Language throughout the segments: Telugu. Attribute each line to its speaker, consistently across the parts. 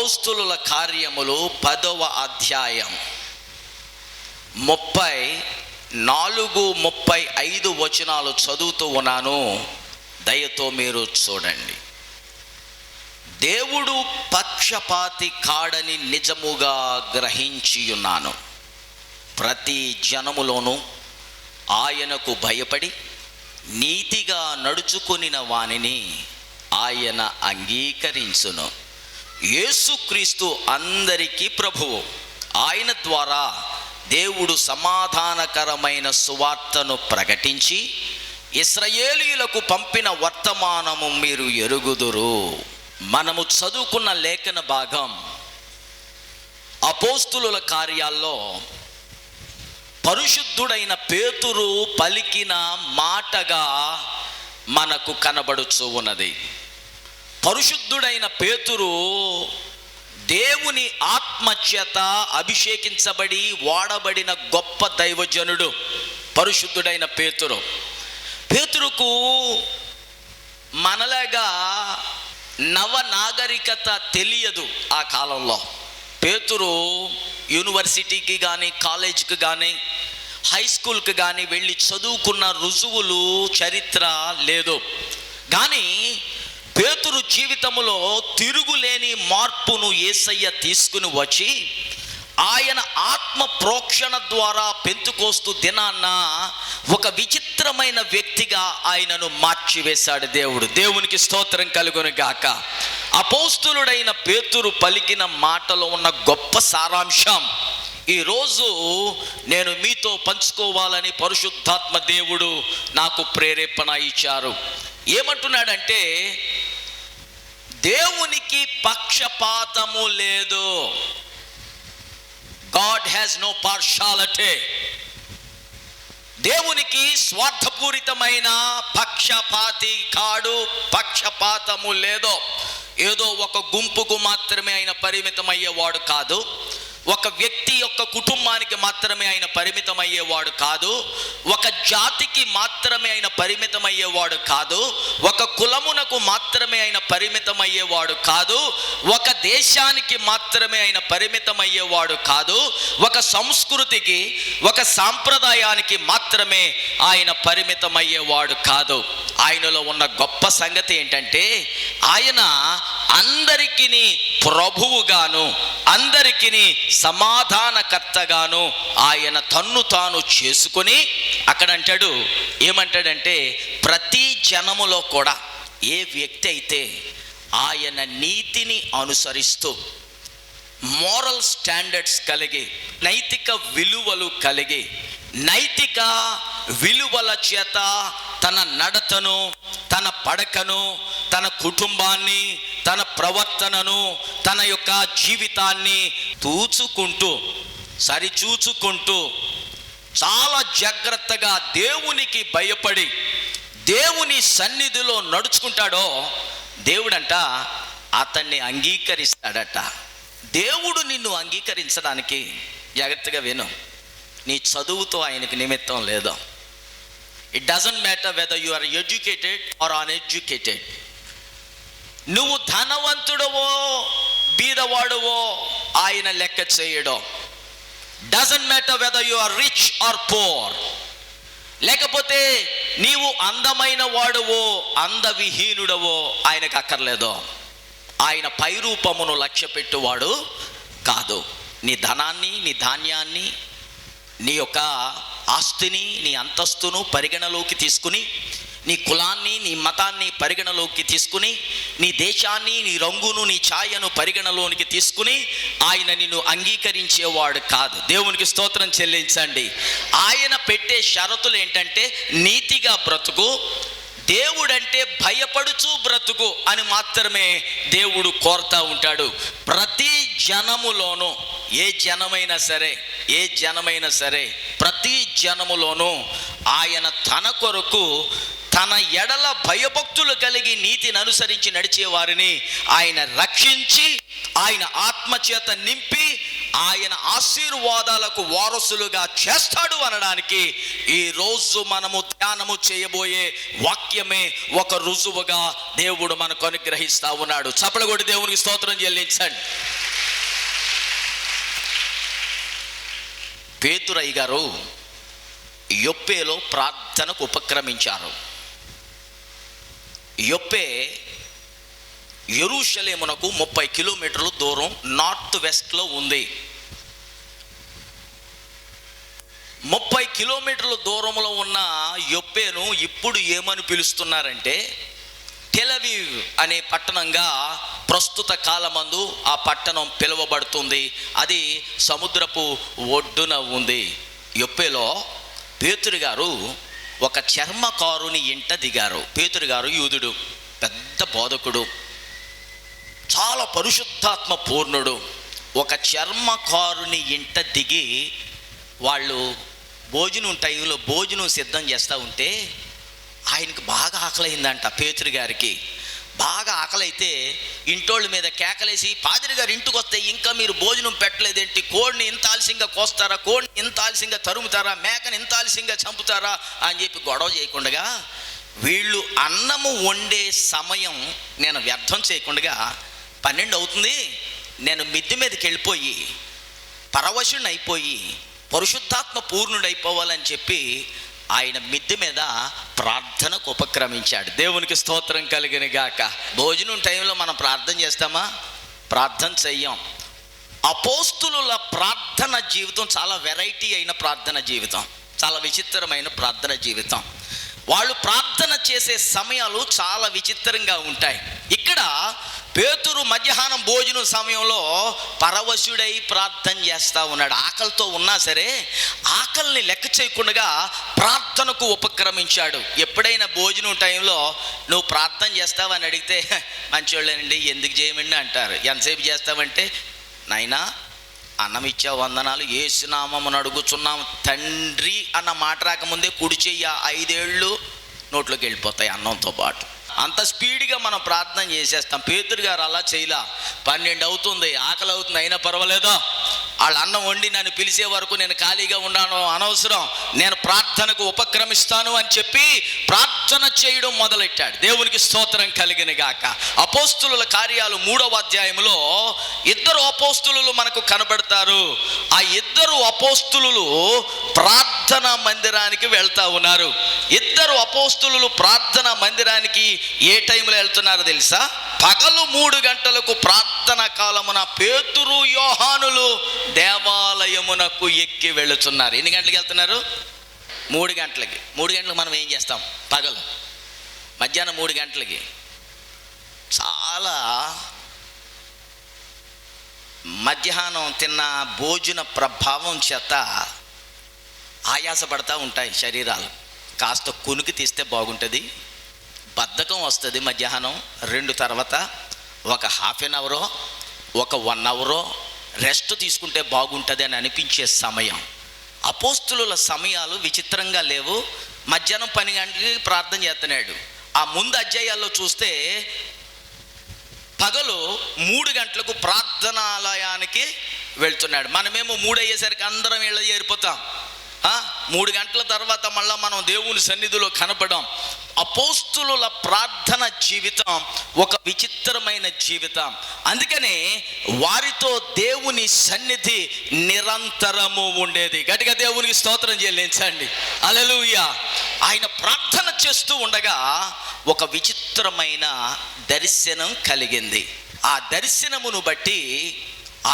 Speaker 1: అపోస్తులుల కార్యములు 10వ అధ్యాయం 34-35 వచనాలు చదువుతూ ఉన్నాను. దయతో మీరు చూడండి. దేవుడు పక్షపాతి కాడని నిజముగా గ్రహించి ఉన్నాను. ప్రతి జనములోనూ ఆయనకు భయపడి నీతిగా నడుచుకొనిన వానిని ఆయన అంగీకరించును. యేసుక్రీస్తు అందరికీ ప్రభువు. ఆయన ద్వారా దేవుడు సమాధానకరమైన సువార్తను ప్రకటించి ఇశ్రాయేలీయులకు పంపిన వర్తమానము మీరు ఎరుగుదురు. మనము చదువుకున్న లేఖన భాగం అపోస్తులుల కార్యాల్లో పరిశుద్ధుడైన పేతురు పలికిన మాటగా మనకు కనబడుచు ఉన్నది. పరిశుద్ధుడైన పేతురు దేవుని ఆత్మచేత అభిషేకించబడి వాడబడిన గొప్ప దైవజనుడు. పరిశుద్ధుడైన పేతురుకు మనలాగా నవనాగరికత తెలియదు. ఆ కాలంలో పేతురు యూనివర్సిటీకి కానీ కాలేజీకి కానీ హై స్కూల్కి కానీ వెళ్ళి చదువుకున్న రుజువులు చరిత్ర లేదు. కానీ పేతురు జీవితంలో తిరుగులేని మార్పును యేసయ్య తీసుకుని వచ్చి ఆయన ఆత్మ ప్రోక్షణ ద్వారా పెంతుకోస్తు దినాన్న ఒక విచిత్రమైన వ్యక్తిగా ఆయనను మార్చివేశాడు దేవుడు. దేవునికి స్తోత్రం కలుగును గాక. అపోస్తులుడైన పేతురు పలికిన మాటలో ఉన్న గొప్ప సారాంశం ఈరోజు నేను మీతో పంచుకోవాలని పరిశుద్ధాత్మ దేవుడు నాకు ప్రేరేపణ ఇచ్చారు. ఏమంటున్నాడంటే, దేవునికి పక్షపాతము లేదు. God has no partiality. దేవునికి స్వార్థపూరితమైన పక్షపాతి కాడు, పక్షపాతము లేదు. ఏదో ఒక గుంపుకు మాత్రమే ఆయన పరిమితమయ్యేవాడు కాదు, ఒక వ్యక్తి యొక్క కుటుంబానికి మాత్రమే ఆయన పరిమితమయ్యేవాడు కాదు, ఒక జాతికి మాత్రమే ఆయన పరిమితమయ్యేవాడు కాదు, ఒక కులమునకు మాత్రమే ఆయన పరిమితమయ్యేవాడు కాదు, ఒక దేశానికి మాత్రమే ఆయన పరిమితమయ్యేవాడు కాదు, ఒక సంస్కృతికి ఒక సాంప్రదాయానికి మాత్రమే ఆయన పరిమితమయ్యేవాడు కాదు. ఆయనలో ఉన్న గొప్ప సంగతి ఏంటంటే, ఆయన అందరికీ ప్రభువుగాను అందరికీ సమాధానకర్తగాను ఆయన తన్ను తాను చేసుకొని అక్కడ అంటాడు. ఏమంటాడంటే, ప్రతి జనములో కూడా ఏ వ్యక్తి అయితే ఆయన నీతిని అనుసరిస్తూ మోరల్ స్టాండర్డ్స్ కలిగి నైతిక విలువలు కలిగి నైతిక విలువల చేత తన నడతను, తన పడకను, తన కుటుంబాన్ని, తన ప్రవర్తనను, తన యొక్క జీవితాన్ని తూచుకుంటూ సరిచూచుకుంటూ చాలా జాగ్రత్తగా దేవునికి భయపడి దేవుని సన్నిధిలో నడుచుకుంటాడో దేవుడంట అతన్ని అంగీకరిస్తాడట. దేవుడు నిన్ను అంగీకరించడానికి, జాగ్రత్తగా విను, నీ చదువుతో ఆయనకి నిమిత్తం లేదు. It doesn't matter whether you are educated or uneducated. నువ్వు ధనవంతుడవో బీదవాడువో ఆయన లెక్క చేయడో. Doesn't matter whether you are rich or poor. లేకపోతే నీవు అందమైన వాడువో అందవిహీనుడవో ఆయనకు అక్కర్లేదో. ఆయన పైరూపమును లక్ష్య పెట్టువాడు కాదు. నీ ధనాన్ని, నీ ధాన్యాన్ని, నీ యొక్క ఆస్తిని, నీ అంతస్తును పరిగణలోకి తీసుకుని, నీ కులాన్ని, నీ మతాన్ని పరిగణలోకి తీసుకుని, నీ దేశాన్ని, నీ రంగును, నీ ఛాయను పరిగణలోనికి తీసుకుని ఆయన నిన్ను అంగీకరించేవాడు కాదు. దేవునికి స్తోత్రం చెల్లించండి. ఆయన పెట్టే షరతులు ఏంటంటే, నీతిగా బ్రతుకు, దేవుడంటే భయపడుచు బ్రతుకు అని మాత్రమే దేవుడు కోరుతూ ఉంటాడు. ప్రతి జనములోనూ, ఏ జనమైనా సరే ప్రతి జనములోనూ ఆయన తన కొరకు తన ఎడల భయభక్తులు కలిగి నీతిని అనుసరించి నడిచే వారిని ఆయన రక్షించి ఆయన ఆత్మచేత నింపి ఆయన ఆశీర్వాదాలకు వారసులుగా చేస్తాడు అనడానికి ఈ రోజు మనము ధ్యానము చేయబోయే వాక్యమే ఒక రుజువుగా దేవుడు మనకు అనుగ్రహిస్తా ఉన్నాడు. చప్పట్లు కొట్టి దేవునికి స్తోత్రం చెల్లించండి. పేతురయ్య గారు యొప్పేలో ప్రార్థనకు ఉపక్రమించారు. యొప్పే యెరూషలేమునకు 30 కిలోమీటర్ల దూరం నార్త్ వెస్ట్లో ఉంది. 30 కిలోమీటర్ల దూరంలో ఉన్న యొప్పేను ఇప్పుడు ఏమని పిలుస్తున్నారంటే టెల్ అవీవ్ అనే పట్టణంగా ప్రస్తుత కాలమందు ఆ పట్టణం పిలువబడుతుంది. అది సముద్రపు ఒడ్డున ఉంది. యొప్పేలో పేతురు గారు ఒక చర్మకారుని ఇంట దిగారు. పేతురు గారు యూదుడు, పెద్ద బోధకుడు, చాలా పరిశుద్ధాత్మ పూర్ణుడు. ఒక చర్మకారుని ఇంట దిగి వాళ్ళు భోజనం టైంలో భోజనం సిద్ధం చేస్తూ ఉంటే ఆయనకు బాగా ఆకలైందంట. పేతురు గారికి బాగా ఆకలైతే ఇంటోళ్ళ మీద కేకలేసి, పాదిరి గారు ఇంటికి వస్తే ఇంకా మీరు భోజనం పెట్టలేదేంటి? కోడిని ఇంత ఆలస్యంగా కోస్తారా? కోడిని ఇంత ఆలస్యంగా తరుముతారా? మేకని ఇంత ఆలస్యంగా చంపుతారా అని చెప్పి గొడవ చేయకుండా, వీళ్ళు అన్నము వండే సమయం నేను వ్యర్థం చేయకుండా 12 అవుతుంది, నేను మిద్దె మీదకి వెళ్ళిపోయి పరవశుని అయిపోయి పరిశుద్ధాత్మ పూర్ణుడైపోవాలని చెప్పి ఆయన మిద్దె మీద ప్రార్థనకు ఉపక్రమించాడు. దేవునికి స్తోత్రం కలిగిన గాక. భోజనం టైంలో మనం ప్రార్థన చేస్తామా? ప్రార్థన చెయ్యం. అపోస్తులుల ప్రార్థన జీవితం చాలా వెరైటీ అయిన ప్రార్థన జీవితం, చాలా విచిత్రమైన ప్రార్థన జీవితం. వాళ్ళు ప్రార్థన చేసే సమయాలు చాలా విచిత్రంగా ఉంటాయి. ఇక్కడ పేతురు మధ్యాహ్నం భోజనం సమయంలో పరవశుడై ప్రార్థన చేస్తూ ఉన్నాడు. ఆకలితో ఉన్నా సరే ఆకలిని లెక్క చేయకుండా ప్రార్థనకు ఉపక్రమించాడు. ఎప్పుడైనా భోజనం టైంలో నువ్వు ప్రార్థన చేస్తావని అడిగితే మంచోళ్ళేనండి, ఎందుకు చేయమండి అంటారు. ఎంతసేపు చేస్తావంటే, నాయనా అన్నం ఇచ్చా, వందనాలు, యేసునామమున అడుగుచున్నాం తండ్రి అన్న మాట రాకముందే కుడి చెయ్య 5 ఏళ్ళు నోట్లోకి వెళ్ళిపోతాయి అన్నంతో పాటు. అంత స్పీడ్గా మనం ప్రార్థన చేసేస్తాం. పేతురు గారు అలా చేయలా. 12 అవుతుంది, ఆకలి అవుతుంది, అయినా పర్వాలేదా, వాళ్ళు అన్నం వండి నన్ను పిలిచే వరకు నేను ఖాళీగా ఉన్నాను, అనవసరం, నేను ప్రార్థనకు ఉపక్రమిస్తాను అని చెప్పి ప్రార్థన చేయడం మొదలెట్టాడు. దేవునికి స్తోత్రం కలిగిన గాక. అపోస్తులుల కార్యాలు 3వ అధ్యాయంలో 2 అపోస్తులు మనకు కనబడతారు. ఆ 2 అపోస్తులు ప్రార్థనా మందిరానికి వెళ్తా ఉన్నారు. 2 అపోస్తులు ప్రార్థనా మందిరానికి ఏ టైంలో వెళ్తున్నారో తెలుసా? పగలు 3 గంటలకు ప్రార్థన కాలమున పేతురు యోహానులు దేవాలయమునకు ఎక్కి వెళుతున్నారు. ఎన్ని గంటలకు వెళ్తున్నారు? 3 గంటలకి. 3 గంటలకు మనం ఏం చేస్తాం? పగలు మధ్యాహ్నం 3 గంటలకి చాలా మధ్యాహ్నం తిన్న భోజన ప్రభావం చేత ఆయాసపడతా ఉంటాయి శరీరాలు. కాస్త కునికి తీస్తే బాగుంటుంది, బద్ధకం వస్తుంది. మధ్యాహ్నం 2 తర్వాత ఒక ½ అన్ అవరో ఒక 1 అవరో రెస్ట్ తీసుకుంటే బాగుంటుంది అని అనిపించే సమయం. అపోస్తులుల సమయాలు విచిత్రంగా లేవు. మధ్యాహ్నం 12 గంటలకి ప్రార్థన చేస్తున్నాడు. ఆ ముందు అధ్యాయాల్లో చూస్తే పగలు 3 గంటలకు ప్రార్థనాలయానికి వెళ్తున్నాడు. మనమేమో 3 అయ్యేసరికి అందరం ఇళ్ళ చేరిపోతాం. 3 గంటల తర్వాత మళ్ళీ మనం దేవుని సన్నిధిలో కనపడం. అపోస్తులుల ప్రార్థన జీవితం ఒక విచిత్రమైన జీవితం. అందుకనే వారితో దేవుని సన్నిధి నిరంతరము ఉండేది. గట్టిగా దేవునికి స్తోత్రం చెల్లించండి. హల్లెలూయా. ఆయన ప్రార్థన చేస్తూ ఉండగా ఒక విచిత్రమైన దర్శనం కలిగింది. ఆ దర్శనమును బట్టి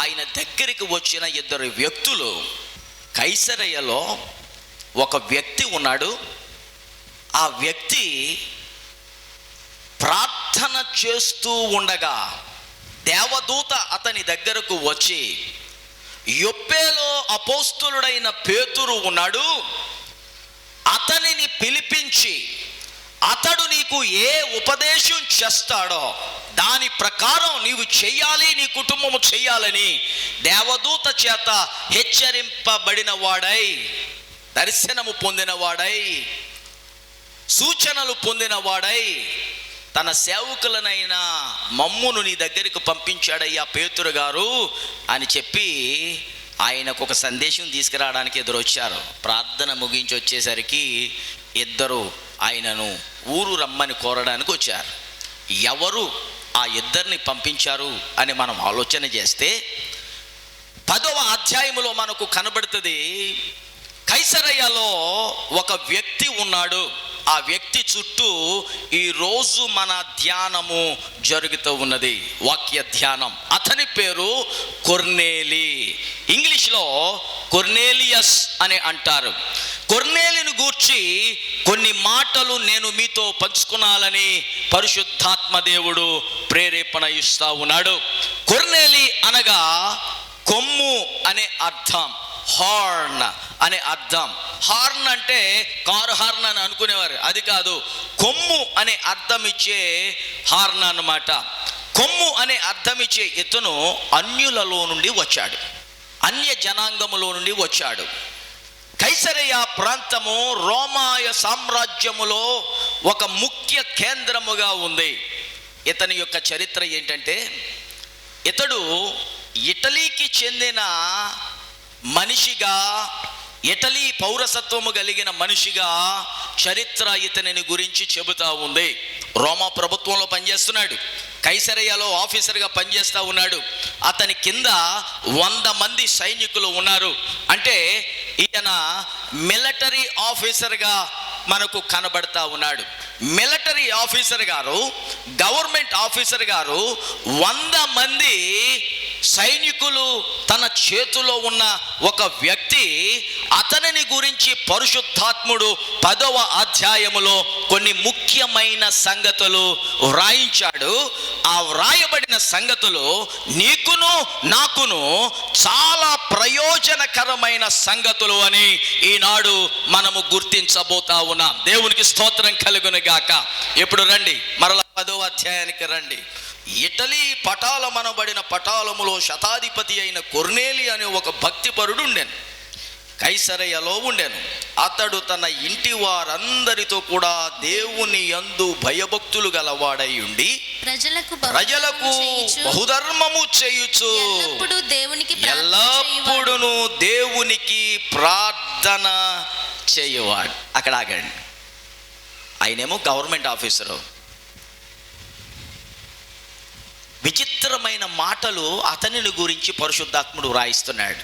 Speaker 1: ఆయన దగ్గరికి వచ్చిన 2 వ్యక్తులు, కైసరయ్యలో ఒక వ్యక్తి ఉన్నాడు. ఆ వ్యక్తి ప్రార్థన చేస్తూ ఉండగా దేవదూత అతని దగ్గరకు వచ్చి, యొప్పేలో అపోస్తులుడైన పేతురు ఉన్నాడు, అతనిని పిలిపించి అతడు నీకు ఏ ఉపదేశం చేస్తాడో దాని ప్రకారం నీవు చెయ్యాలి, నీ కుటుంబము చెయ్యాలని దేవదూత చేత హెచ్చరింపబడిన వాడై, దర్శనము పొందిన వాడై, సూచనలు పొందిన వాడై తన సేవకులనైనా మమ్మును నీ దగ్గరికి పంపించాడయ్యా పేతురు గారు అని చెప్పి ఆయనకు ఒక సందేశం తీసుకురావడానికి ఎదురొచ్చారు. ప్రార్థన ముగించి వచ్చేసరికి 2 ఆయనను ఊరు రమ్మని కోరడానికి వచ్చారు. ఎవరు ఆ 2 పంపించారు అని మనం ఆలోచన చేస్తే, 10వ అధ్యాయములో మనకు కనబడుతుంది, కైసరయ్యలో ఒక వ్యక్తి ఉన్నాడు. ఆ వ్యక్తి చుట్టూ ఈరోజు మన ధ్యానము జరుగుతూ ఉన్నది, వాక్య ధ్యానం. అతని పేరు కొర్నేలి. ఇంగ్లీష్లో కొర్నేలియస్ అని అంటారు. కొర్నేలిని గూర్చి కొన్ని మాటలు నేను మీతో పంచుకునాలని పరిశుద్ధాత్మ దేవుడు ప్రేరేపణ ఇస్తా ఉన్నాడు. కొర్నేలి అనగా కొమ్ము అనే అర్థం, హార్న్ అనే అర్థం. హార్న్ అంటే కారు హార్న్ అని అనుకునేవారు, అది కాదు, కొమ్ము అనే అర్థం ఇచ్చే హార్న్ అన్నమాట. కొమ్ము అనే అర్థం ఇచ్చే ఇతను అన్యులలో నుండి వచ్చాడు, అన్య జనాంగములో నుండి వచ్చాడు. కైసరయ్య ప్రాంతము రోమాయ సామ్రాజ్యములో ఒక ముఖ్య కేంద్రముగా ఉంది. ఇతని యొక్క చరిత్ర ఏంటంటే, ఇతడు ఇటలీకి చెందిన మనిషిగా, ఇటలీ పౌరసత్వము కలిగిన మనిషిగా చరిత్ర ఇతనిని గురించి చెబుతా ఉంది. రోమా ప్రభుత్వంలో పనిచేస్తున్నాడు, కైసరయ్యలో ఆఫీసర్గా పనిచేస్తూ ఉన్నాడు. అతని కింద 100 మంది సైనికులు ఉన్నారు. అంటే ఈయన మిలిటరీ ఆఫీసర్గా మనకు కనబడతా ఉన్నాడు. మిలిటరీ ఆఫీసర్ గారు, గవర్నమెంట్ ఆఫీసర్ గారు 100 మంది సైనికులు తన చేతిలో ఉన్న ఒక వ్యక్తి, అతనిని గురించి పరిశుద్ధాత్ముడు 10వ అధ్యాయములో కొన్ని ముఖ్యమైన సంగతులు వ్రాయించాడు. ఆ వ్రాయబడిన సంగతులు నీకును నాకును చాలా ప్రయోజనకరమైన సంగతులు అని ఈనాడు మనము గుర్తించబోతా ఉన్నాం. దేవునికి స్తోత్రం కలుగును గాక. ఇప్పుడు రండి, మరలా 10వ అధ్యాయానికి రండి. ఇటలీ పటాలమనబడిన పటాలములో శతాధిపతి అయిన కొర్నేలి అనే ఒక భక్తిపరుడు ఉండెను, కైసరయ్యలో ఉండెను. అతడు తన ఇంటి వారందరితో కూడా దేవుని యందు భయభక్తులు గలవాడై ఉండి ప్రజలకు బహుధర్మము చేయుచు ఎల్లప్పుడూ దేవునికి ప్రార్థన చేయువాడు. అక్కడ ఆగండి. ఆయనేమో గవర్నమెంట్ ఆఫీసరు. విచిత్రమైన మాటలు అతనిని గురించి పరిశుద్ధాత్ముడు వ్రాయిస్తున్నాడు.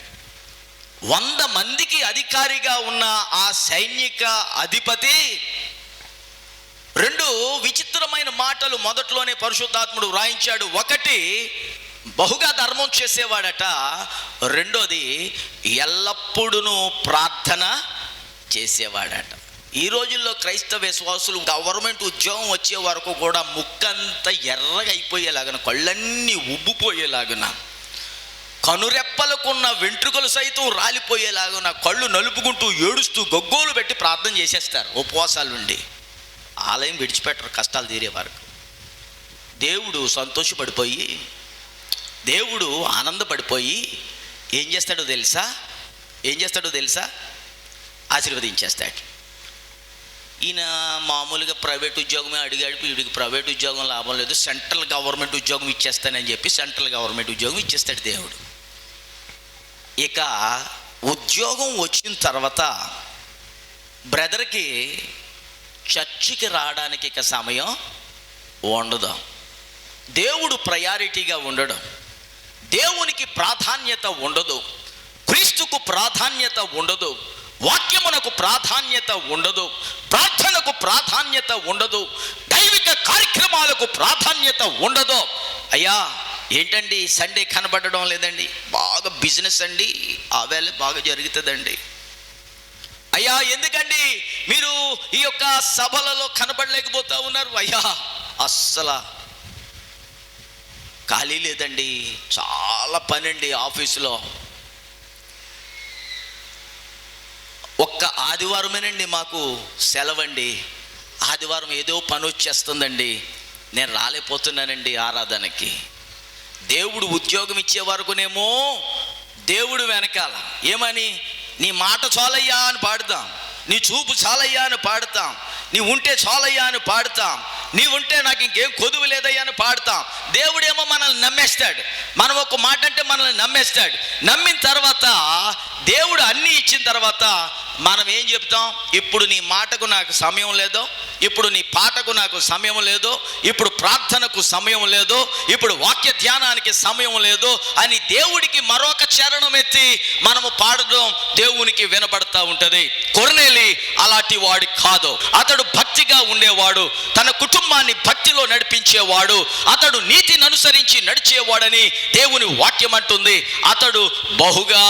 Speaker 1: 100 మందికి అధికారిగా ఉన్న ఆ సైనిక అధిపతి 2 విచిత్రమైన మాటలు మొదట్లోనే పరిశుద్ధాత్ముడు వ్రాయించాడు. ఒకటి, బహుగా ధర్మం చేసేవాడట. రెండోది, ఎల్లప్పుడూ ప్రార్థన చేసేవాడట. ఈ రోజుల్లో క్రైస్తవ విశ్వాసులు గవర్నమెంట్ ఉద్యోగం వచ్చే వరకు కూడా ముక్కంతా ఎర్రగా అయిపోయేలాగున, కళ్ళన్నీ ఉబ్బిపోయేలాగున, కనురెప్పలకున్న వెంట్రుకలు సైతం రాలిపోయేలాగున, కళ్ళు నలుపుకుంటూ ఏడుస్తూ గొగ్గోలు పెట్టి ప్రార్థన చేసేస్తారు ఉపవాసాల నుండి. ఆలయం విడిచిపెట్టరు కష్టాలు తీరే వరకు. దేవుడు సంతోషపడిపోయి, దేవుడు ఆనందపడిపోయి ఏం చేస్తాడో తెలుసా? ఆశీర్వదించేస్తాడు. ఈయన మామూలుగా ప్రైవేట్ ఉద్యోగమే అడిగాడు, వీడికి ప్రైవేట్ ఉద్యోగం లాభం లేదు, సెంట్రల్ గవర్నమెంట్ ఉద్యోగం ఇచ్చేస్తానని చెప్పి సెంట్రల్ గవర్నమెంట్ ఉద్యోగం ఇచ్చేస్తాడు దేవుడు. ఇక ఉద్యోగం వచ్చిన తర్వాత బ్రదర్కి చర్చికి రావడానికి ఇక సమయం ఉండదు. దేవుడు ప్రయారిటీగా ఉండడం, దేవునికి ప్రాధాన్యత ఉండదు, క్రీస్తుకు ప్రాధాన్యత ఉండదు, వాక్యమునకు ప్రాధాన్యత ఉండదు, ప్రార్థనకు ప్రాధాన్యత ఉండదు, దైవిక కార్యక్రమాలకు ప్రాధాన్యత ఉండదు. అయ్యా ఏంటండి సండే కనబడడం లేదండి, బాగా బిజినెస్ అండి, ఆవేళ బాగా జరుగుతుందండి. అయ్యా ఎందుకండి మీరు ఈ యొక్క సభలలో కనబడలేకపోతా ఉన్నారు? అయ్యా అస్సలు ఖాళీ లేదండి, చాలా పని అండి ఆఫీసులో. ఒక్క ఆదివారమేనండి మాకు సెలవండి, ఆదివారం ఏదో పని వచ్చేస్తుందండి, నేను రాలేకపోతున్నానండి ఆరాధనకి. దేవుడు ఉద్యోగం ఇచ్చే వరకునేమో దేవుడు వెనకాల ఏమని, నీ మాట చాలయ్యా అని పాడుతాం, నీ చూపు చాలయ్యా అని పాడుతాం, నీ ఉంటే చాలయ్యా అని పాడుతాం, నీ ఉంటే నాకు ఇంకేం కొదువు లేదయ్యా అని పాడుతాం. దేవుడేమో మనల్ని నమ్మేస్తాడు, మనం ఒక మాట అంటే మనల్ని నమ్మేస్తాడు. నమ్మిన తర్వాత దేవుడు అన్నీ ఇచ్చిన తర్వాత మనం ఏం చెప్తాం? ఇప్పుడు నీ మాటకు నాకు సమయం లేదో, ఇప్పుడు నీ పాటకు నాకు సమయం లేదు, ఇప్పుడు ప్రార్థనకు సమయం లేదు, ఇప్పుడు వాక్య ధ్యానానికి సమయం లేదు అని దేవుడికి మరొక చరణం ఎత్తి మనము పాడడం దేవునికి వినబడతా ఉంటది. కొర్నేలి అలాంటి వాడు కాదు. అతడు భక్తిగా ఉండేవాడు, తన కుటుంబాన్ని భక్తిలో నడిపించేవాడు, అతడు నీతిని అనుసరించి నడిచేవాడని దేవుని వాక్యం అంటుంది. అతడు బహుగా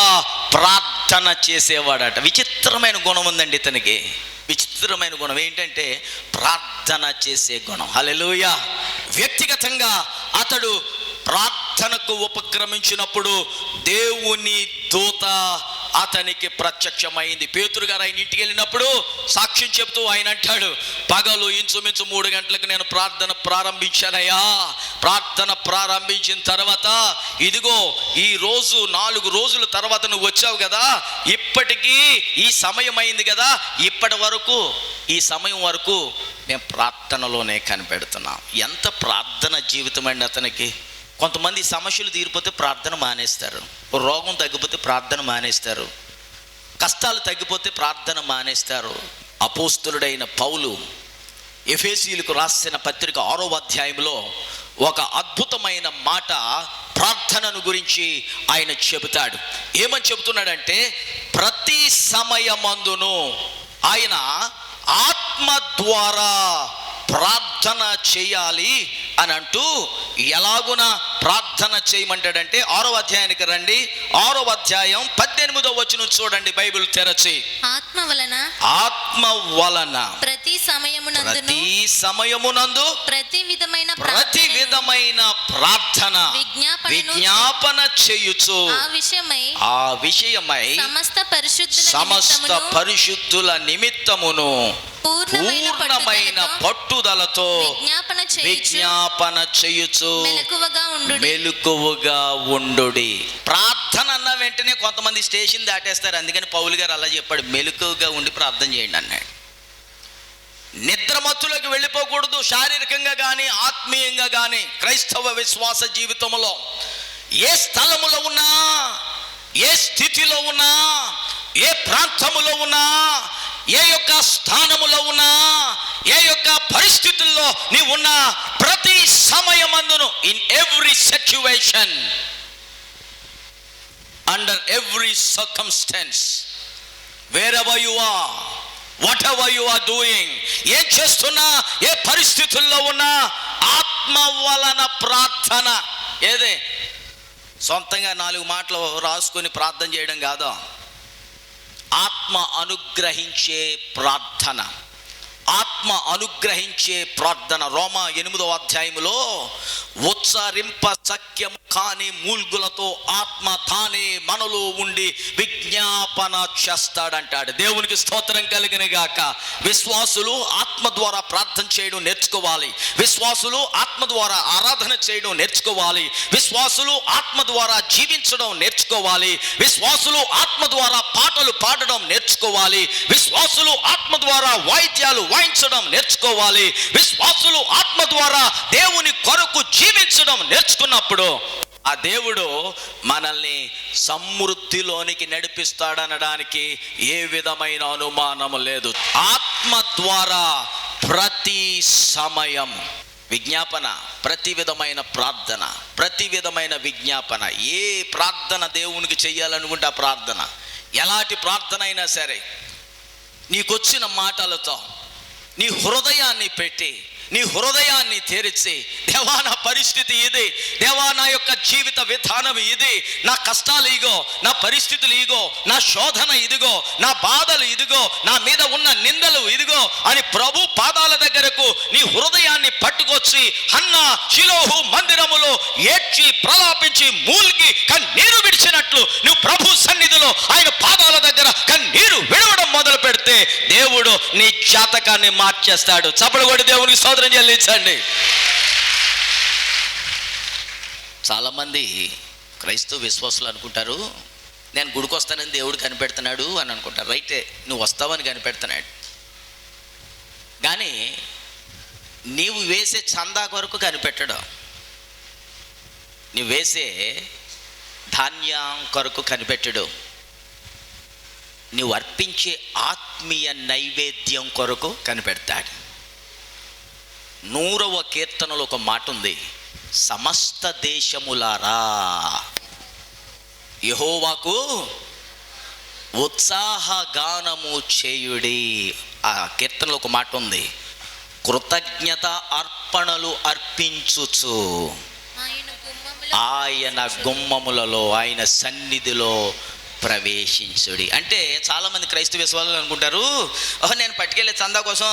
Speaker 1: ప్రార్థన చేసేవాడట. విచిత్రమైన గుణం ఉందండి ఇతనికి. విచిత్రమైన గుణం ఏంటంటే ప్రార్థన చేసే గుణం. హల్లెలూయా. వ్యక్తిగతంగా అతడు ప్రార్థనకు ఉపక్రమించినప్పుడు దేవుని దూత అతనికి ప్రత్యక్షమైంది. పేతురు గారు ఆయన ఇంటికి వెళ్ళినప్పుడు సాక్ష్యం చెప్తూ ఆయన అంటాడు, పగలు ఇంచుమించు 3 గంటలకు నేను ప్రార్థన ప్రారంభించానయ్యా. ప్రార్థన ప్రారంభించిన తర్వాత ఇదిగో ఈ రోజు 4 రోజుల తర్వాత నువ్వు వచ్చావు కదా, ఇప్పటికీ ఈ సమయం అయింది కదా, ఇప్పటి వరకు ఈ సమయం వరకు మేము ప్రార్థనలోనే కనిపెడుతున్నాం. ఎంత ప్రార్థన జీవితం అండి అతనికి. కొంతమంది సమస్యలు తీరిపోతే ప్రార్థన మానేస్తారు, రోగం తగ్గిపోతే ప్రార్థన మానేస్తారు, కష్టాలు తగ్గిపోతే ప్రార్థన మానేస్తారు. అపోస్తలుడైన పౌలు ఎఫెసీయులకు రాసిన పత్రిక 6వ అధ్యాయంలో ఒక అద్భుతమైన మాట ప్రార్థనను గురించి ఆయన చెబుతాడు. ఏమని చెబుతున్నాడంటే, ప్రతి సమయమందును ఆయన ఆత్మ ద్వారా ప్రార్థన చేయాలి అని అంటూ, ఎలాగున ప్రార్థన చేయమంటాడంటే 6వ అధ్యాయానికి రండి. 6వ అధ్యాయం 18వ వచనం చూడండి, బైబిల్ తెరచి.
Speaker 2: ఆత్మ వలన
Speaker 1: ప్రతి సమయమునందు ప్రతి విధమైన ప్రార్థన విజ్ఞాపన చేయుచు ఆ విషయమై సమస్త పరిశుద్ధుల నిమిత్తమును పూర్ణమైన పట్టుదలతో విజ్ఞాపన చేయుచు మెలకువగా ఉండుడి. ప్రార్థన అన్న వెంటనే కొంతమంది స్టేషన్ దాటేస్తారు. అందుకని పౌలు గారు అలా చెప్పాడు, మెలకువగా ఉండి ప్రార్థన చేయండి అన్నాడు. నిద్రమత్తులోకి వెళ్ళిపోకూడదు. శారీరకంగా కానీ ఆత్మీయంగా కానీ క్రైస్తవ విశ్వాస జీవితంలో ఏ స్థలములో ఉన్నా, ఏ స్థితిలో ఉన్నా, ఏ ప్రాంతములో ఉన్నా, ఏ యొక్క స్థానములో ఉన్నా, ఏ యొక్క పరిస్థితుల్లో నీవు ఉన్నా, ప్రతి సమయమందును, in every situation, under every circumstance, wherever you are, whatever you are doing, ఏం చేస్తున్నా, ఏ పరిస్థితుల్లో ఉన్నా, ఆత్మ వలన ప్రార్థన. ఏదే సొంతంగా 4 మాటలు రాసుకొని ప్రార్థన చేయడం కాదు, ఆత్మ అనుగ్రహించే ప్రార్థన. ఆత్మ అనుగ్రహించే ప్రార్థన. రోమా 8వ అధ్యాయములో ఉచ్చరింప సఖ్యం కాని మూల్గులతో ఆత్మ తానే మనలో ఉండి విజ్ఞాపన చేస్తాడంటాడు. దేవునికి స్తోత్రం కలిగిన గాక. విశ్వాసులు ఆత్మ ద్వారా ప్రార్థన చేయడం నేర్చుకోవాలి. విశ్వాసులు ఆత్మ ద్వారా ఆరాధన చేయడం నేర్చుకోవాలి. విశ్వాసులు ఆత్మ ద్వారా జీవించడం నేర్చుకోవాలి. విశ్వాసులు ఆత్మ ద్వారా పాటలు పాడడం నేర్చుకోవాలి. విశ్వాసులు ఆత్మ ద్వారా వాయిద్యాలు వాయించడం నేర్చుకోవాలి. విశ్వాసులు ఆత్మ ద్వారా దేవుని కొరకు జీవించడం నేర్చుకున్నప్పుడు ఆ దేవుడు మనల్ని సమృద్ధిలోనికి నడిపిస్తాడనడానికి ఏ విధమైన అనుమానం లేదు. ఆత్మ ద్వారా ప్రతి సమయం విజ్ఞాపన, ప్రతి విధమైన ప్రార్థన, ప్రతి విధమైన విజ్ఞాపన. ఏ ప్రార్థన దేవునికి చెయ్యాలనుకుంటే ఆ ప్రార్థన, ఎలాంటి ప్రార్థన అయినా సరే, నీకొచ్చిన మాటలతో నీ హృదయాన్ని పెట్టి, నీ హృదయాన్ని తెరిచి, దేవా నా పరిస్థితి ఇది, దేవా నా యొక్క జీవిత విధానం ఇది, నా కష్టాలు ఇగో, నా పరిస్థితులు ఇగో, నా శోధన ఇదిగో, నా బాధలు ఇదిగో, నా మీద ఉన్న నిందలు ఇదిగో అని ప్రభు పాదాల దగ్గరకు నీ హృదయాన్ని పట్టుకొచ్చి, హన్నా షిలోహు మందిరములో ఏడ్చి ప్రలాపించి మూల్గి కన్నీరు విడిచినట్లు నువ్వు ప్రభు సన్నిధిలో ఆయన పాదాల దగ్గర కన్నీరు విడవడం మొదలు పెడితే దేవుడు నీ జాతకాన్ని మార్చేస్తాడు. చప్పలు కొట్టి దేవునికి స్తోత్రం చెల్లించండి. చాలామంది క్రైస్తవ విశ్వాసులు అనుకుంటారు, నేను గుడికి వస్తానని దేవుడు కనిపెడుతున్నాడు అని అనుకుంటారు. రైటే, నువ్వు వస్తావని కనిపెడుతున్నాడు, కానీ నీవు వేసే చందా కొరకు కనిపెట్టడు, నీవు వేసే ధాన్యం కొరకు కనిపెట్టడు, నీవు అర్పించే ఆత్మీయ నైవేద్యం కొరకు కనిపెడతాడు. 100వ కీర్తనలో ఒక మాట ఉంది, సమస్త దేశములారా యెహోవాకు ఉత్సాహగానము చేయుడి. ఆ కీర్తనలో ఒక మాట ఉంది, కృతజ్ఞత అర్పణలు అర్పించుచు ఆయన గుమ్మములలో ఆయన సన్నిధిలో ప్రవేశించుడి. అంటే చాలామంది క్రైస్తవ విశ్వాసాలు అనుకుంటారు, ఓహో నేను పట్టుకెళ్ళే చందా కోసం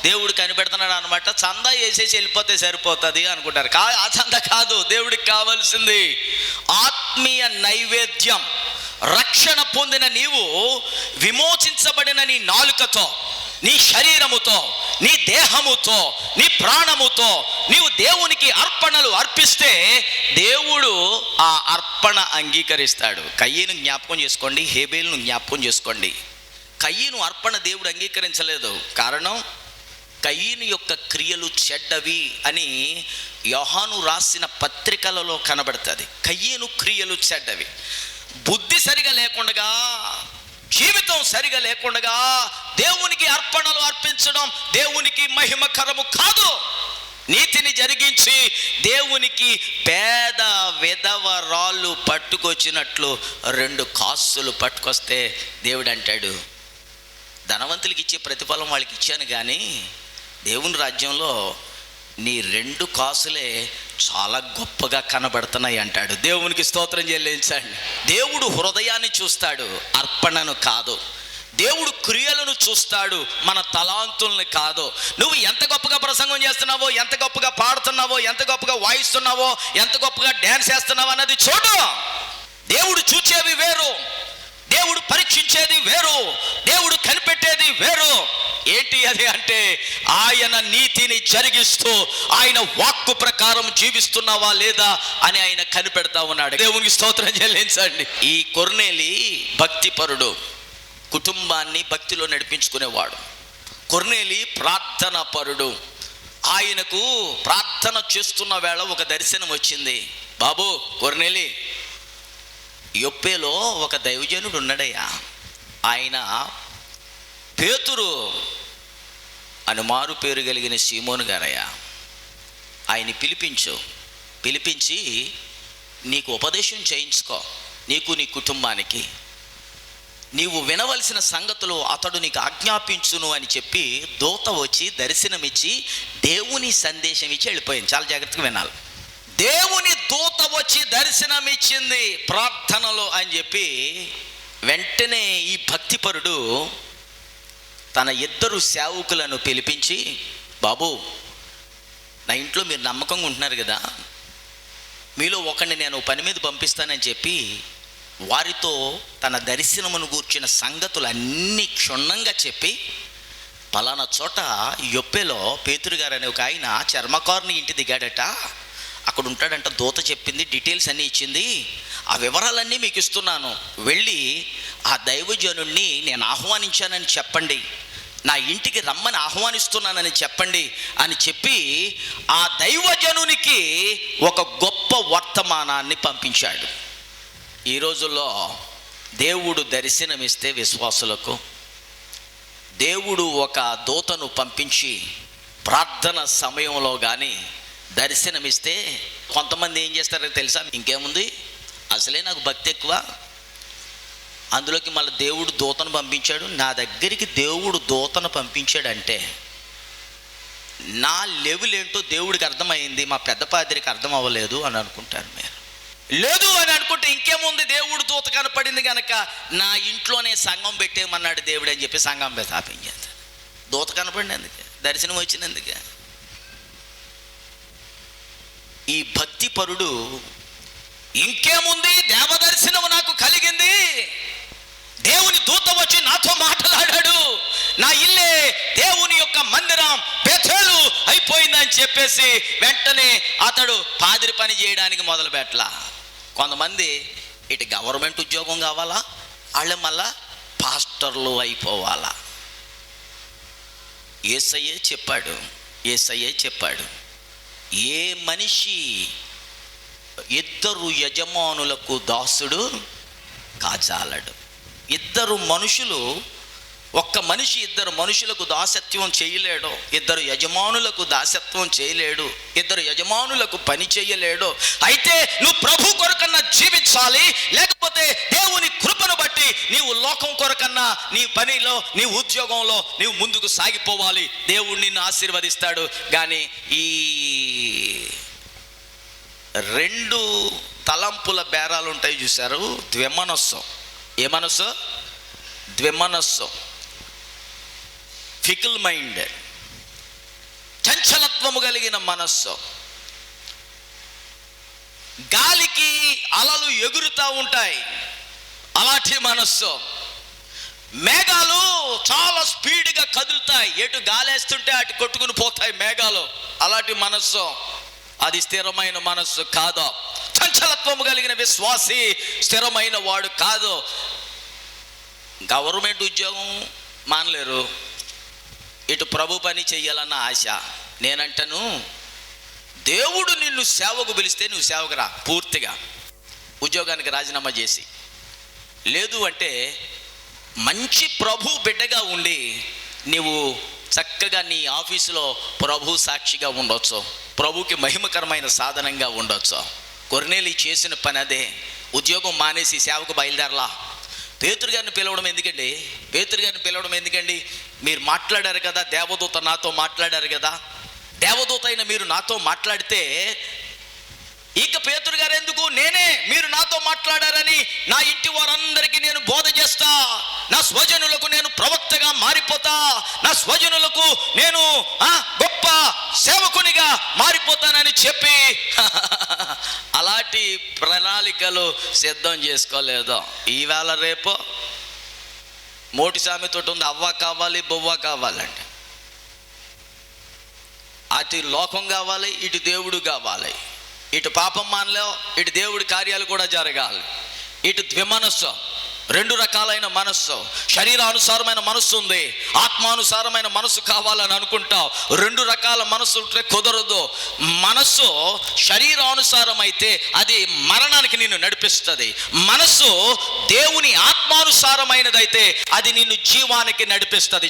Speaker 1: దేవుడు కనిపెడుతున్నాడు అనమాట, చందా వేసేసి వెళ్ళిపోతే సరిపోతుంది అనుకుంటారు. ఆ చందా కాదు, దేవుడికి కావాల్సింది ఆత్మీయ నైవేద్యం. రక్షణ పొందిన నీవు విమోచించబడిన నీ నాలుకతో, నీ శరీరముతో, నీ దేహముతో, నీ ప్రాణముతో నీవు దేవునికి అర్పణలు అర్పిస్తే దేవుడు ఆ అర్పణ అంగీకరిస్తాడు. కయ్యను జ్ఞాపకం చేసుకోండి, హేబేలును జ్ఞాపకం చేసుకోండి. కయ్యను అర్పణ దేవుడు అంగీకరించలేదు. కారణం, కయ్యను యొక్క క్రియలు చెడ్డవి అని యోహాను రాసిన పత్రికలలో కనబడుతుంది. కయ్యను క్రియలు చెడ్డవి. బుద్ధి సరిగా లేకుండా, జీవితం సరిగా లేకుండా దేవునికి అర్పణలు అర్పించడం దేవునికి మహిమకరము కాదు. నీతిని జరిగించి దేవునికి పేద విధవరాళ్ళు పట్టుకొచ్చినట్లు 2 కాసులు పట్టుకొస్తే దేవుడు అంటాడు, ధనవంతులకి ఇచ్చే ప్రతిఫలం వాళ్ళకి ఇచ్చాను, కానీ దేవుని రాజ్యంలో నీ 2 కాసులే చాలా గొప్పగా కనబడుతున్నాయి అంటాడు. దేవునికి స్తోత్రం చెల్లించండి. దేవుడు హృదయాన్ని చూస్తాడు, అర్పణను కాదు. దేవుడు క్రియలను చూస్తాడు, మన తలాంతుల్ని కాదు. నువ్వు ఎంత గొప్పగా ప్రసంగం చేస్తున్నావో, ఎంత గొప్పగా పాడుతున్నావో, ఎంత గొప్పగా వాయిస్తున్నావో, ఎంత గొప్పగా డ్యాన్స్ చేస్తున్నావో అన్నది చూడు. దేవుడు చూచేవి వేరు, దేవుడు పరీక్షించేది వేరు, దేవుడు కనిపెట్టేది వేరు. ఏంటి అది అంటే, ఆయన నీతిని జరిగిస్తూ ఆయన వాక్కు ప్రకారం జీవిస్తున్నావా లేదా అని ఆయన కనిపెడతా ఉన్నాడు. దేవునికి స్తోత్రం చెల్లించండి. ఈ కొర్నేలి భక్తిపరుడు, కుటుంబాన్ని భక్తిలో నడిపించుకునేవాడు. కొర్నేలి ప్రార్థన పరుడు. ఆయనకు ప్రార్థన చేస్తున్న వేళ ఒక దర్శనం వచ్చింది. బాబు కొర్నేలి, యొప్పేలో ఒక దైవజనుడు ఉన్నాడయ్యా, ఆయన పేతురు అని మారు పేరు కలిగిన సీమోను గారయ్యా, ఆయన్ని పిలిపించి నీకు ఉపదేశం చేయించుకో, నీకు నీ కుటుంబానికి నీవు వినవలసిన సంగతులు అతడు నీకు ఆజ్ఞాపించును అని చెప్పి దూత వచ్చి దర్శనమిచ్చి దేవుని సందేశం ఇచ్చి వెళ్ళిపోయింది. చాలా జాగ్రత్తగా వినాలి. దేవుని దూత వచ్చి దర్శనమిచ్చింది ప్రార్థనలో అని చెప్పి వెంటనే ఈ భక్తిపరుడు తన 2 సేవకులను పిలిపించి, బాబు నా ఇంట్లో మీరు నమ్మకంగా ఉంటున్నారు కదా, మీలో ఒకరిని నేను పని మీద పంపిస్తానని చెప్పి వారితో తన దర్శనమును గూర్చిన సంగతులు అన్నీ క్షుణ్ణంగా చెప్పి, పలానా చోట యొప్పేలో పేతురు గారు అనే ఒక ఆయన చర్మకారుని ఇంటి దిగాడట, అక్కడ ఉంటాడంట, దూత చెప్పింది, డీటెయిల్స్ అన్నీ ఇచ్చింది, ఆ వివరాలన్నీ మీకు ఇస్తున్నాను, వెళ్ళి ఆ దైవజనుణ్ణి నేను ఆహ్వానించానని చెప్పండి, నా ఇంటికి రమ్మని ఆహ్వానిస్తున్నానని చెప్పండి అని చెప్పి ఆ దైవజనునికి ఒక గొప్ప వర్తమానాన్ని పంపించాడు. ఈ రోజుల్లో దేవుడు దర్శనమిస్తే విశ్వాసులకు, దేవుడు ఒక దూతను పంపించి ప్రార్థన సమయంలో కానీ దర్శనమిస్తే కొంతమంది ఏం చేస్తారో తెలుసా, ఇంకేముంది అసలే నాకు భక్తి ఎక్కువ, అందులోకి మళ్ళీ దేవుడు దూతను పంపించాడు, నా దగ్గరికి దేవుడు దూతను పంపించాడంటే నా లెవెల్ ఏంటో దేవుడికి అర్థమైంది, మా పెద్ద పాదిరికి అర్థం అవ్వలేదు అని అనుకుంటారు. మీరు లేదు అని అనుకుంటే ఇంకేముంది, దేవుడు దూత కనపడింది కనుక నా ఇంట్లోనే సంఘం పెట్టేయమన్నాడు దేవుడు అని చెప్పి సంఘం స్థాపించారు. దూత కనపడింది అందుకే, దర్శనం వచ్చినందుకే. ఈ భక్తి పరుడు ఇంకేముంది, దేవదర్శనం నాకు కలిగింది, దేవుని దూత వచ్చి నాతో మాట్లాడాడు, నా ఇల్లే దేవుని యొక్క మందిరం బేతేలు అయిపోయిందని చెప్పేసి వెంటనే అతడు పాదిరి పని చేయడానికి మొదలు పెట్టలా. కొంతమంది ఇటు గవర్నమెంట్ ఉద్యోగం కావాలా, వాళ్ళు మళ్ళా పాస్టర్లు అయిపోవాలా. యేసయ్యే చెప్పాడు, ఏ మనిషి 2 యజమానులకు దాసుడు కాజాలడు. 2 మనుషులు ఒక్క మనిషి ఇద్దరు మనుషులకు దాసత్వం చేయలేడు, ఇద్దరు యజమానులకు దాసత్వం చేయలేడు, ఇద్దరు యజమానులకు పని చేయలేడు. అయితే నువ్వు ప్రభు కొరకన్నా జీవించాలి, లేకపోతే దేవుని కృపను బట్టి నీవు లోకం కొరకన్నా నీ పనిలో నీ ఉద్యోగంలో నీవు ముందుకు సాగిపోవాలి. దేవుడు నిన్ను ఆశీర్వదిస్తాడు. కానీ ఈ రెండు తలంపుల బేరాలు ఉంటాయి చూశారు, ద్విమనస్సు. ఏ మనస్సు? ద్విమనస్సు, ఫికిల్ మైండ్, చంచలత్వము కలిగిన మనస్సు. గాలికి అలలు ఎగురుతూ ఉంటాయి, అలాంటి మనస్సు. మేఘాలు చాలా స్పీడ్గా కదులుతాయి, ఎటు గాలేస్తుంటే అటు కొట్టుకుని పోతాయి మేఘాలు, అలాంటి మనస్సు. అది స్థిరమైన మనస్సు కాదు. చంచలత్వము కలిగిన విశ్వాసి స్థిరమైన వాడు కాదు. గవర్నమెంట్ ఉద్యోగం మానలేరు, ఇటు ప్రభు పని చెయ్యాలన్న ఆశ. నేనంటాను, దేవుడు నిన్ను సేవకు పిలిస్తే నువ్వు సేవకురా, పూర్తిగా ఉద్యోగానికి రాజీనామా చేసి. లేదు అంటే మంచి ప్రభు బిడ్డగా ఉండి నీవు చక్కగా నీ ఆఫీసులో ప్రభు సాక్షిగా ఉండొచ్చు, ప్రభుకి మహిమకరమైన సాధనంగా ఉండొచ్చు. కొర్నేలి చేసిన పని అదే. ఉద్యోగం మానేసి సేవకు బయలుదేరలా. పేతురు గారిని పిలవడం ఎందుకండి? పేతురు గారిని పిలవడం ఎందుకండి? మీరు మాట్లాడారు కదా, దేవదూత నాతో మాట్లాడారు కదా, దేవదూత అయిన మీరు నాతో మాట్లాడితే ఇక పేతురు గారు ఎందుకు, నేనే మీరు నాతో మాట్లాడారని నా ఇంటి వారందరికీ నేను బోధ చేస్తా, నా స్వజనులకు నేను ప్రవక్తగా మారిపోతా, నా స్వజనులకు నేను గొప్ప సేవకునిగా మారిపోతానని చెప్పి అలాంటి ప్రణాళికలు సిద్ధం చేసుకోలేదు. ఈవేళ రేపు మోటి సామెతోటి ఉంది, అవ్వ కావాలి బొవ్వ కావాలండి. అటు లోకం కావాలి, ఇటు దేవుడు కావాలి. ఇటు పాపం మానలేవు, ఇటు దేవుడి కార్యాలు కూడా జరగాలి. ఇటు ద్విమనస్సు, రెండు రకాలైన మనస్సు. శరీరానుసారమైన మనస్సు ఉంది, ఆత్మానుసారమైన మనస్సు కావాలని అనుకుంటావు. రెండు రకాల మనస్సు ఉంటే కుదరదు. మనస్సు శరీరానుసారం అయితే అది మరణానికి నిన్ను నడిపిస్తుంది. మనస్సు దేవుని ఆత్మానుసారమైనదైతే అది నిన్ను జీవానికి నడిపిస్తుంది.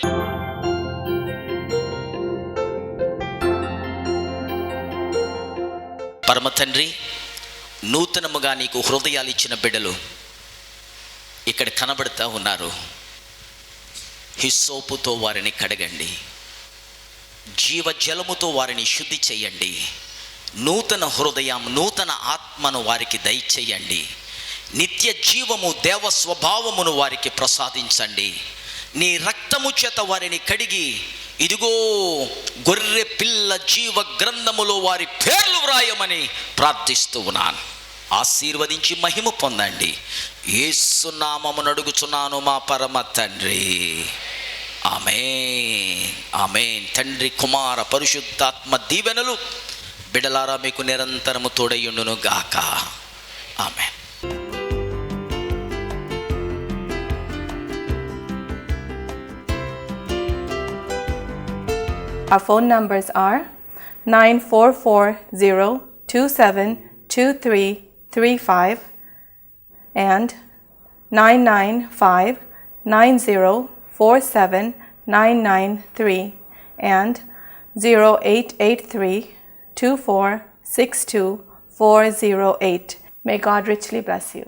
Speaker 1: పరమ తండ్రి, నూతనముగా నీకు హృదయాలు ఇచ్చిన బిడ్డలు ఇక్కడ కనబడుతూ ఉన్నారు. హిస్సోపుతో వారిని కడగండి, జీవజలముతో వారిని శుద్ధి చేయండి. నూతన హృదయం, నూతన ఆత్మను వారికి దయచేయండి. నిత్య జీవము, దేవ స్వభావమును వారికి ప్రసాదించండి. నీ రక్తము చేత వారిని కడిగి ఇదిగో గొర్రె పిల్ల జీవ గ్రంథములో వారి పేర్లు వ్రాయమని ప్రార్థిస్తూ ఉన్నాను. ఆశీర్వదించి మహిమ పొందండి. యేసు నామమున అడుగుచున్నాను మా పరమ తండ్రి, ఆమేన్, ఆమేన్. తండ్రి, కుమార, పరిశుద్ధాత్మ దీవెనలు బిడలారా మీకు నిరంతరము తోడయుండును గాక. ఆమేన్.
Speaker 3: Our phone numbers are 9440272335 and 99590479993 and 0883246248. May God richly bless you.